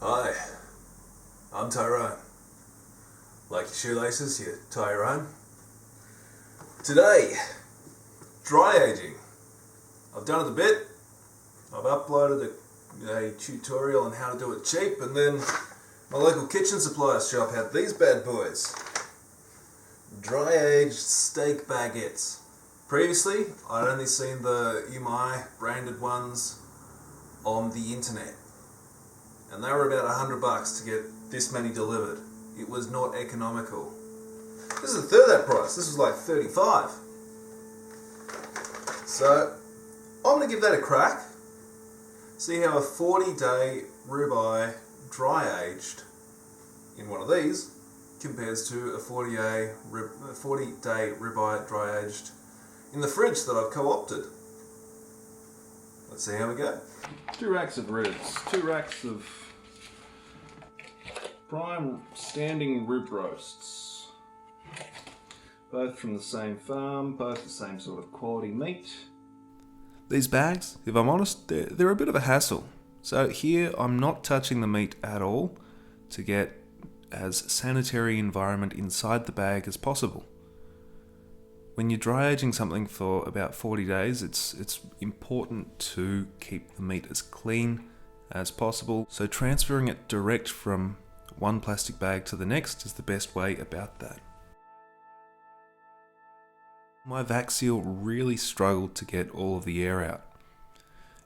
Hi, I'm Tyrone. Like your shoelaces, you tie your own. Today, dry aging. I've done it a bit. I've uploaded a tutorial on how to do it cheap, and then my local kitchen supplies shop had these bad boys. Dry aged steak baguettes. Previously, I'd only seen the Umai branded ones on the internet, and they were about $100 to get this many delivered. It was not economical. This is a third of that price. This was like $35. So I'm going to give that a crack. See how a 40-day ribeye dry aged in one of these compares to a 40-day ribeye dry aged in the fridge that I've co-opted. Let's see how we go. 2 racks of ribs, 2 racks of prime standing rib roasts. Both from the same farm, both the same sort of quality meat. These bags, if I'm honest, they're a bit of a hassle. So here I'm not touching the meat at all to get as sanitary environment inside the bag as possible. When you're dry aging something for about 40 days, it's important to keep the meat as clean as possible. So transferring it direct from one plastic bag to the next is the best way about that. My vac seal really struggled to get all of the air out.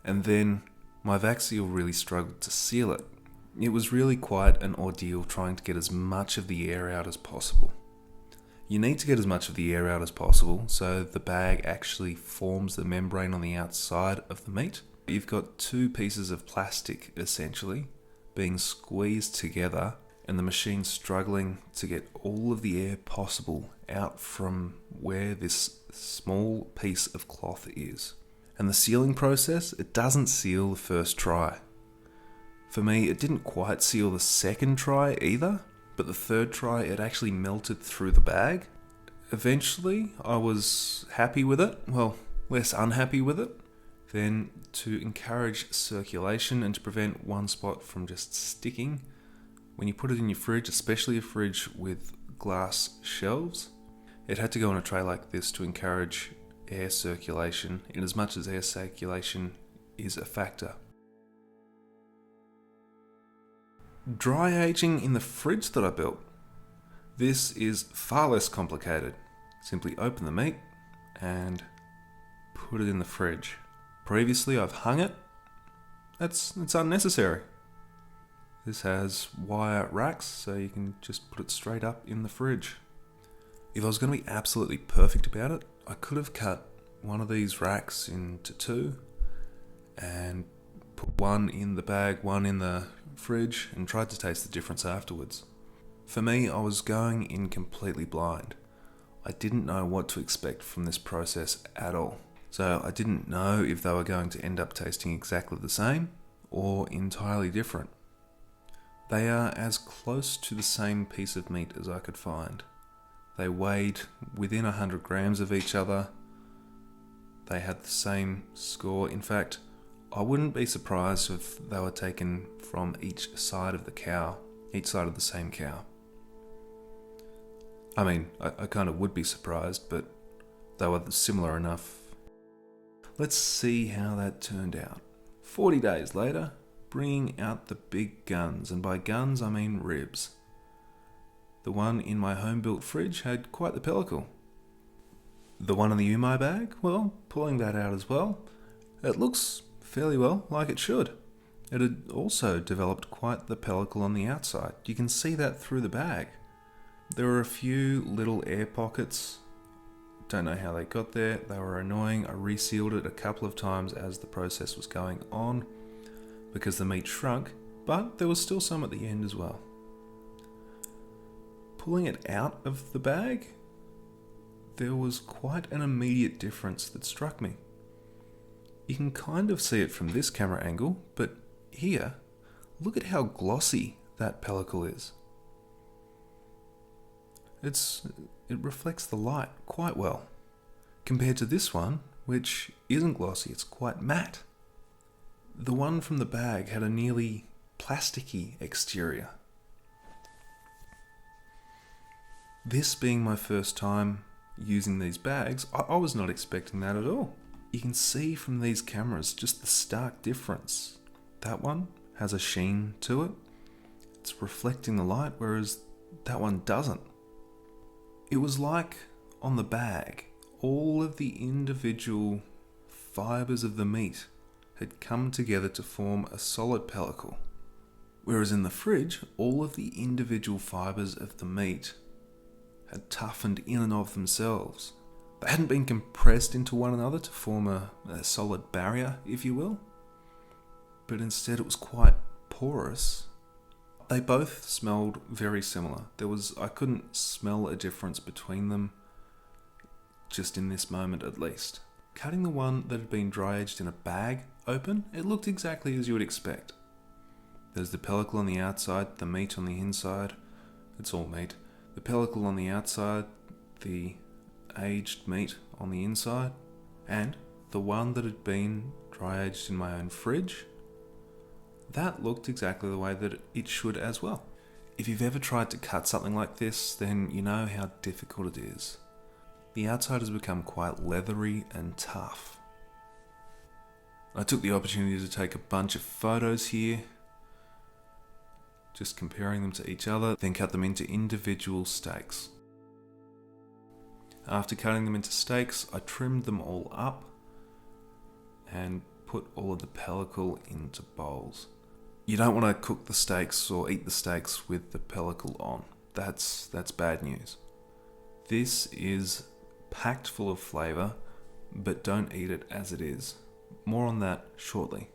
And then my vac seal really struggled to seal it. It was really quite an ordeal trying to get as much of the air out as possible. You need to get as much of the air out as possible so the bag actually forms the membrane on the outside of the meat. You've got 2 pieces of plastic essentially being squeezed together and the machine struggling to get all of the air possible out from where this small piece of cloth is. And the sealing process, it doesn't seal the first try. For me, it didn't quite seal the second try either. But the third try, it actually melted through the bag. Eventually, I was happy with it. Well, less unhappy with it. Then, to encourage circulation and to prevent one spot from just sticking, when you put it in your fridge, especially a fridge with glass shelves, it had to go on a tray like this to encourage air circulation, in as much as air circulation is a factor. Dry aging in the fridge that I built. This is far less complicated. Simply open the meat and put it in the fridge. Previously I've hung it. It's unnecessary. This has wire racks so you can just put it straight up in the fridge. If I was going to be absolutely perfect about it, I could have cut one of these racks into 2 and put one in the bag, one in the fridge, and tried to taste the difference afterwards. For me, I was going in completely blind. I didn't know what to expect from this process at all. So I didn't know if they were going to end up tasting exactly the same or entirely different. They are as close to the same piece of meat as I could find. They weighed within 100 grams of each other. They had the same score. In fact, I wouldn't be surprised if they were taken from each side of the cow, each side of the same cow. I mean, I kind of would be surprised, but they were similar enough. Let's see how that turned out. 40 days later, bringing out the big guns, and by guns I mean ribs. The one in my home-built fridge had quite the pellicle. The one in the Umai bag, well, pulling that out as well, it looks fairly well like it should. It had also developed quite the pellicle on the outside. You can see that through the bag. There were a few little air pockets. Don't know how they got there. They were annoying. I resealed it a couple of times as the process was going on because the meat shrunk, but there was still some at the end as well. Pulling it out of the bag, there was quite an immediate difference that struck me. You can kind of see it from this camera angle, but here, look at how glossy that pellicle is. It reflects the light quite well, compared to this one, which isn't glossy, it's quite matte. The one from the bag had a nearly plasticky exterior. This being my first time using these bags, I was not expecting that at all. You can see from these cameras just the stark difference. That one has a sheen to it. It's reflecting the light, whereas that one doesn't. It was like on the bag, all of the individual fibres of the meat had come together to form a solid pellicle. Whereas in the fridge, all of the individual fibres of the meat had toughened in and of themselves. They hadn't been compressed into one another to form a solid barrier, if you will, but instead it was quite porous. They both smelled very similar. I couldn't smell a difference between them, just in this moment at least. Cutting the one that had been dry aged in a bag open, it looked exactly as you would expect. There's the pellicle on the outside, the meat on the inside. It's all meat. The pellicle on the outside, the aged meat on the inside, and the one that had been dry aged in my own fridge, that looked exactly the way that it should as well. If you've ever tried to cut something like this, then you know how difficult it is. The outside has become quite leathery and tough. I took the opportunity to take a bunch of photos here, just comparing them to each other, then cut them into individual steaks. After cutting them into steaks, I trimmed them all up and put all of the pellicle into bowls. You don't want to cook the steaks or eat the steaks with the pellicle on. That's bad news. This is packed full of flavour, but don't eat it as it is. More on that shortly.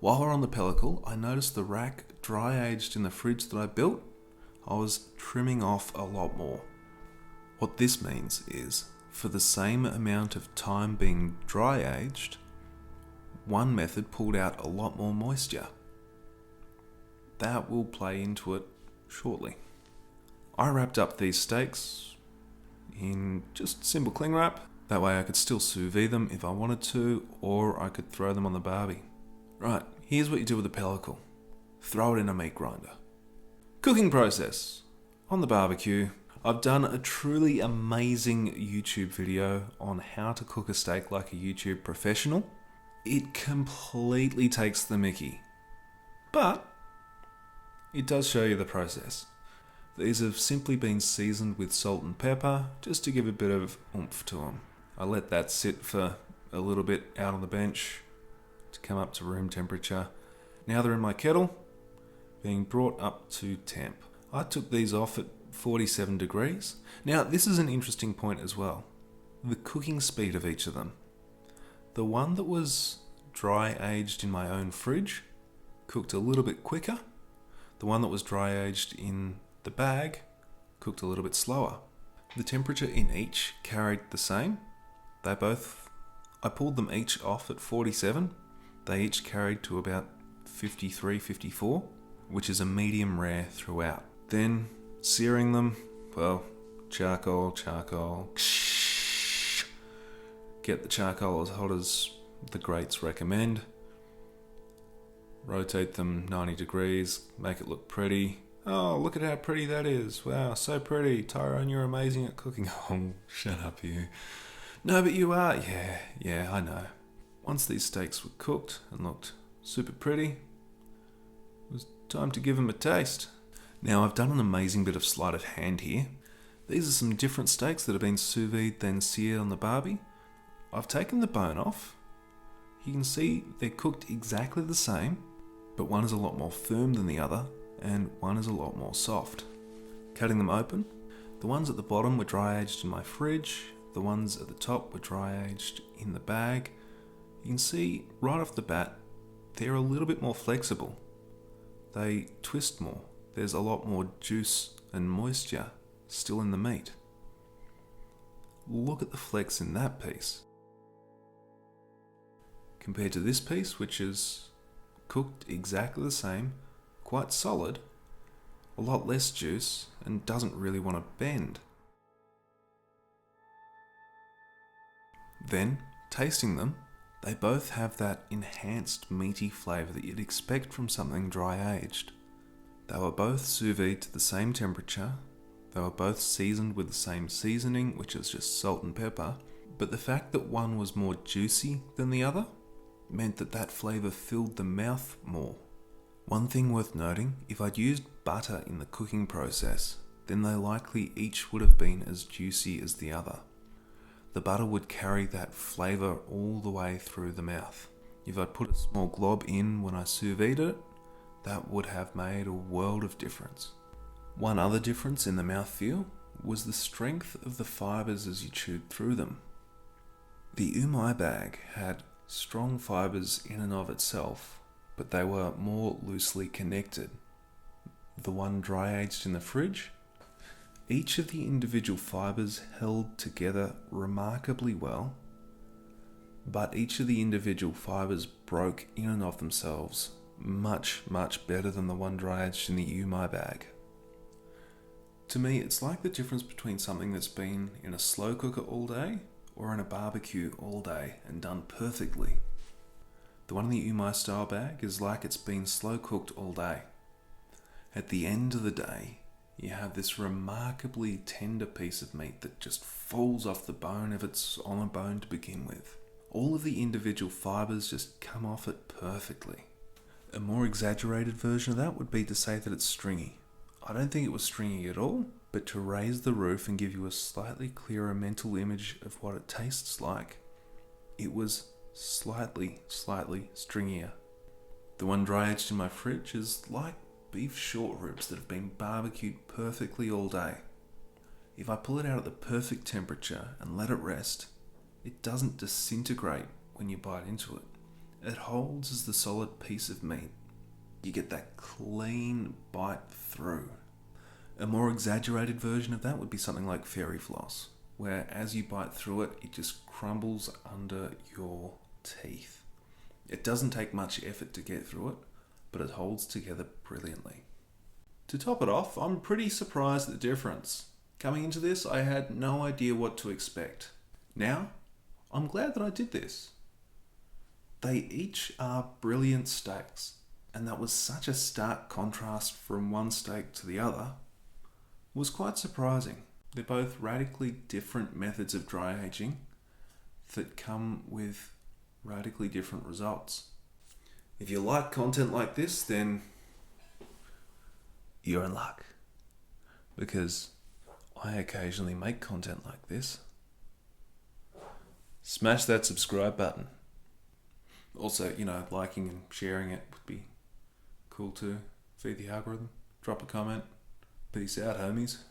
While we're on the pellicle, I noticed the rack dry aged in the fridge that I built. I was trimming off a lot more. What this means is, for the same amount of time being dry aged, one method pulled out a lot more moisture. That will play into it shortly. I wrapped up these steaks in just simple cling wrap. That way I could still sous vide them if I wanted to, or I could throw them on the barbie. Right, here's what you do with the pellicle. Throw it in a meat grinder. Cooking process. On the barbecue, I've done a truly amazing YouTube video on how to cook a steak like a YouTube professional. It completely takes the mickey, but it does show you the process. These have simply been seasoned with salt and pepper, just to give a bit of oomph to them. I let that sit for a little bit out on the bench to come up to room temperature. Now they're in my kettle, being brought up to temp. I took these off at 47 degrees. Now this is an interesting point as well. The cooking speed of each of them. The one that was dry aged in my own fridge cooked a little bit quicker. The one that was dry aged in the bag cooked a little bit slower. The temperature in each carried the same. I pulled them each off at 47. They each carried to about 53, 54, which is a medium rare throughout. Then searing them, well, charcoal. Get the charcoal as hot as the grates recommend. Rotate them 90 degrees, make it look pretty. Oh, look at how pretty that is. Wow, so pretty. Tyrone, you're amazing at cooking. Oh, shut up you. No, but you are. Yeah, I know. Once these steaks were cooked and looked super pretty, it was time to give them a taste. Now, I've done an amazing bit of sleight of hand here. These are some different steaks that have been sous vide then seared on the barbie. I've taken the bone off. You can see they're cooked exactly the same, but one is a lot more firm than the other, and one is a lot more soft. Cutting them open, the ones at the bottom were dry aged in my fridge, the ones at the top were dry aged in the bag. You can see right off the bat, they're a little bit more flexible. They twist more. There's a lot more juice and moisture still in the meat. Look at the flex in that piece. Compared to this piece, which is cooked exactly the same, quite solid, a lot less juice, and doesn't really want to bend. Then, tasting them, They both have that enhanced meaty flavour that you'd expect from something dry aged. They were both sous vide to the same temperature. They were both seasoned with the same seasoning, which is just salt and pepper. But the fact that one was more juicy than the other meant that that flavour filled the mouth more. One thing worth noting, if I'd used butter in the cooking process, then they likely each would have been as juicy as the other. The butter would carry that flavour all the way through the mouth. If I'd put a small glob in when I sous vide it, that would have made a world of difference. One other difference in the mouthfeel was the strength of the fibres as you chewed through them. The umai bag had strong fibres in and of itself, but they were more loosely connected. The one dry aged in the fridge, each of the individual fibres held together remarkably well, but each of the individual fibres broke in and of themselves much, much better than the one dry aged in the umai bag. To me, it's like the difference between something that's been in a slow cooker all day or in a barbecue all day and done perfectly. The one in the umai style bag is like it's been slow cooked all day. At the end of the day, you have this remarkably tender piece of meat that just falls off the bone if it's on a bone to begin with. All of the individual fibres just come off it perfectly. A more exaggerated version of that would be to say that it's stringy. I don't think it was stringy at all, but to raise the roof and give you a slightly clearer mental image of what it tastes like, it was slightly stringier. The one dry aged in my fridge is like beef short ribs that have been barbecued perfectly all day. If I pull it out at the perfect temperature and let it rest, it doesn't disintegrate when you bite into it. It holds as the solid piece of meat. You get that clean bite through. A more exaggerated version of that would be something like fairy floss, where as you bite through it, it just crumbles under your teeth. It doesn't take much effort to get through it, but it holds together brilliantly. To top it off, I'm pretty surprised at the difference. Coming into this, I had no idea what to expect. Now, I'm glad that I did this. They each are brilliant steaks, and that was such a stark contrast from one steak to the other. It was quite surprising. They're both radically different methods of dry aging that come with radically different results. If you like content like this, then you're in luck, because I occasionally make content like this. Smash that subscribe button. Also, liking and sharing it would be cool too. Feed the algorithm. Drop a comment. Peace out, homies.